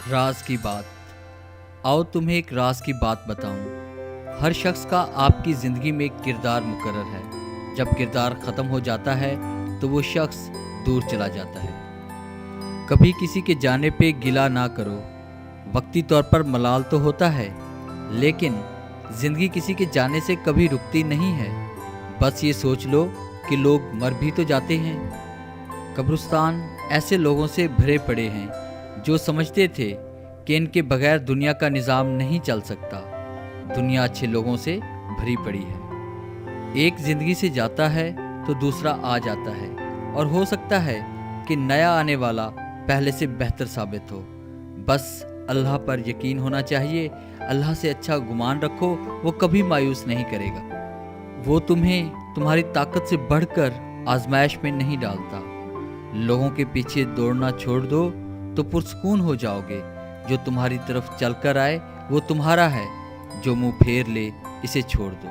राज की बात। आओ तुम्हें एक राज की बात बताऊं। हर शख्स का आपकी ज़िंदगी में एक किरदार मुकर्रर है। जब किरदार ख़त्म हो जाता है तो वो शख्स दूर चला जाता है। कभी किसी के जाने पे गिला ना करो। वक्ती तौर पर मलाल तो होता है, लेकिन ज़िंदगी किसी के जाने से कभी रुकती नहीं है। बस ये सोच लो कि लोग मर भी तो जाते हैं। कब्रिस्तान ऐसे लोगों से भरे पड़े हैं जो समझते थे कि इनके बगैर दुनिया का निज़ाम नहीं चल सकता। दुनिया अच्छे लोगों से भरी पड़ी है। एक ज़िंदगी से जाता है तो दूसरा आ जाता है, और हो सकता है कि नया आने वाला पहले से बेहतर साबित हो। बस अल्लाह पर यकीन होना चाहिए। अल्लाह से अच्छा गुमान रखो, वो कभी मायूस नहीं करेगा। वो तुम्हें तुम्हारी ताकत से बढ़कर आजमाइश में नहीं डालता। लोगों के पीछे दौड़ना छोड़ दो तो पुरसकून हो जाओगे। जो तुम्हारी तरफ चल कर आए वो तुम्हारा है, जो मुंह फेर ले इसे छोड़ दो।